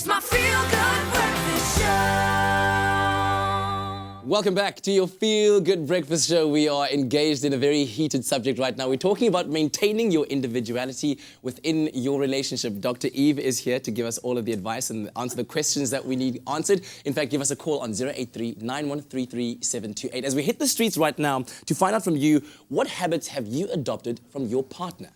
It's my feel-good breakfast show. Welcome back to your Feel Good Breakfast Show. We are engaged in a very heated subject right now. We're talking about maintaining your individuality within your relationship. Dr. Eve is here to give us all of the advice and answer the questions that we need answered. In fact, give us a call on 083-9133-728. As we hit the streets right now to find out from you, what habits have you adopted from your partner?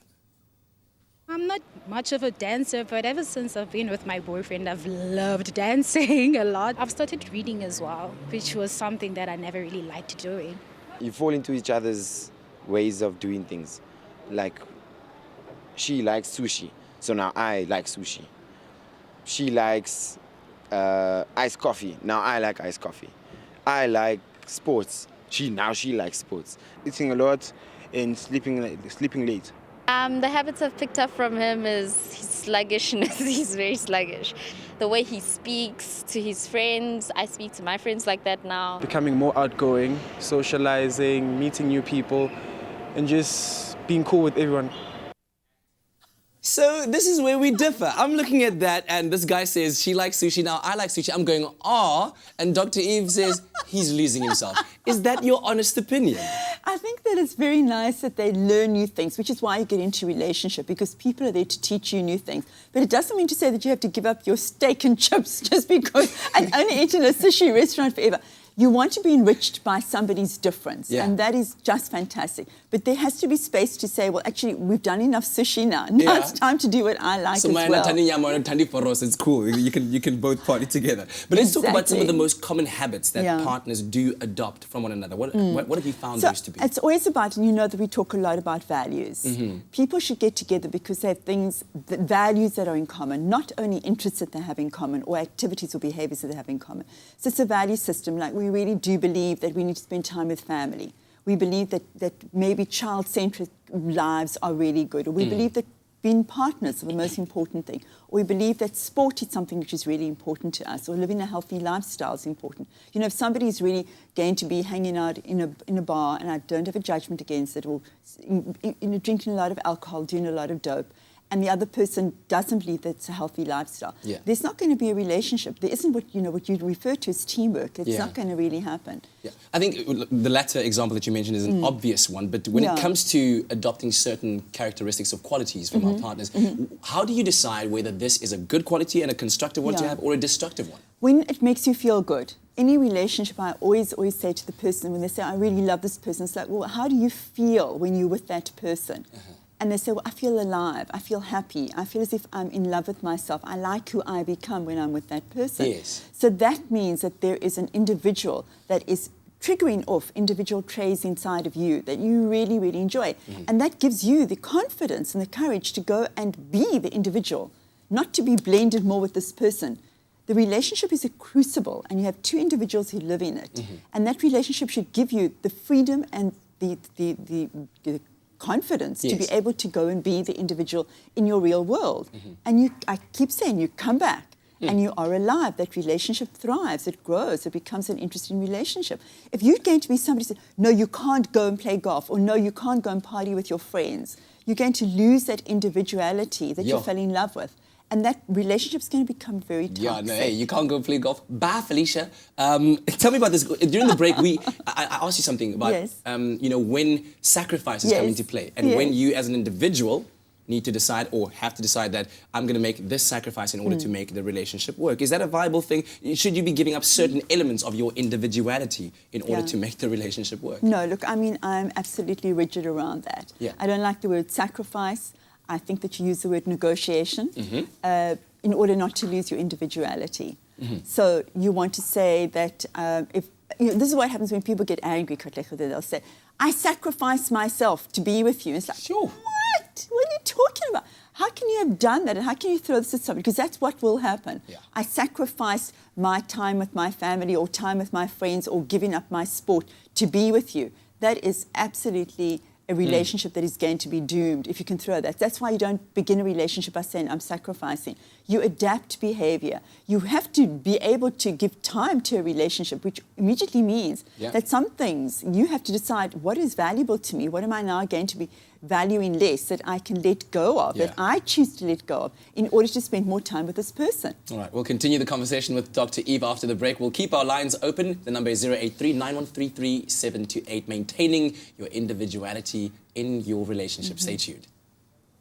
I'm not much of a dancer, but ever since I've been with my boyfriend, I've loved dancing a lot. I've started reading as well, which was something that I never really liked doing. You fall into each other's ways of doing things. Like, she likes sushi, so now I like sushi. She likes iced coffee, now I like iced coffee. I like sports, she likes sports. Eating a lot and sleeping late. The habits I've picked up from him is his sluggishness. He's very sluggish. The way he speaks to his friends, I speak to my friends like that now. Becoming more outgoing, socializing, meeting new people, and just being cool with everyone. So this is where we differ. I'm looking at that and this guy says she likes sushi, now I like sushi. I'm going, and Dr. Eve says he's losing himself. Is that your honest opinion? I think that it's very nice that they learn new things, which is why you get into a relationship, because people are there to teach you new things. But it doesn't mean to say that you have to give up your steak and chips just because and only eat in a sushi restaurant forever. You want to be enriched by somebody's difference, and that is just fantastic. But there has to be space to say, well, actually, we've done enough sushi now. Now it's time to do what I like as well. It's cool. You can both party together. But let's talk about some of the most common habits that partners do adopt from one another. What have you found those to be? It's always about, and you know that we talk a lot about values. People should get together because they have values that are in common, not only interests that they have in common or activities or behaviors that they have in common. So it's a value system. Like, we really do believe that we need to spend time with family. We believe that maybe child-centric lives are really good. Or we believe that being partners are the most important thing. Or we believe that sport is something which is really important to us. Or living a healthy lifestyle is important. You know, if somebody is really going to be hanging out in a bar, and I don't have a judgment against it, or drinking a lot of alcohol, doing a lot of dope, and the other person doesn't believe that it's a healthy lifestyle, there's not going to be a relationship. There isn't what you refer to as teamwork. It's not going to really happen. Yeah. I think the latter example that you mentioned is an obvious one, but when it comes to adopting certain characteristics or qualities from our partners, how do you decide whether this is a good quality and a constructive one to have or a destructive one? When it makes you feel good. Any relationship, I always say to the person, when they say, I really love this person, it's like, well, how do you feel when you're with that person? And they say, well, I feel alive, I feel happy, I feel as if I'm in love with myself. I like who I become when I'm with that person. Yes. So that means that there is an individual that is triggering off individual traits inside of you that you really, really enjoy. And that gives you the confidence and the courage to go and be the individual, not to be blended more with this person. The relationship is a crucible, and you have two individuals who live in it. And that relationship should give you the freedom and the confidence to be able to go and be the individual in your real world. And I keep saying, you come back and you are alive. That relationship thrives, it grows, it becomes an interesting relationship. If you're going to be somebody who says, no, you can't go and play golf, or no, you can't go and party with your friends, you're going to lose that individuality that you fell in love with. And that relationship's going to become very toxic. Yeah, no, hey, you can't go play golf. Bye, Felicia. Tell me about this. During the break, I asked you something about, when sacrifices come into play. And when you, as an individual, need to decide or have to decide that I'm going to make this sacrifice in order to make the relationship work. Is that a viable thing? Should you be giving up certain elements of your individuality in order to make the relationship work? No, look, I mean, I'm absolutely rigid around that. I don't like the word sacrifice. I think that you use the word negotiation in order not to lose your individuality. So you want to say that this is what happens when people get angry, they'll say, I sacrifice myself to be with you. It's like, what? What are you talking about? How can you have done that? And how can you throw this at somebody? Because that's what will happen. I sacrificed my time with my family or time with my friends or giving up my sport to be with you. That is absolutely a relationship that is going to be doomed if you can throw that. That's why you don't begin a relationship by saying, I'm sacrificing. You adapt behavior. You have to be able to give time to a relationship, which immediately means that some things you have to decide what is valuable to me, what am I now going to be valuing less that I can let go of, that I choose to let go of, in order to spend more time with this person. All right, we'll continue the conversation with Dr. Eve after the break. We'll keep our lines open. The number is 083-9133-728. Maintaining your individuality in your relationship. Stay tuned.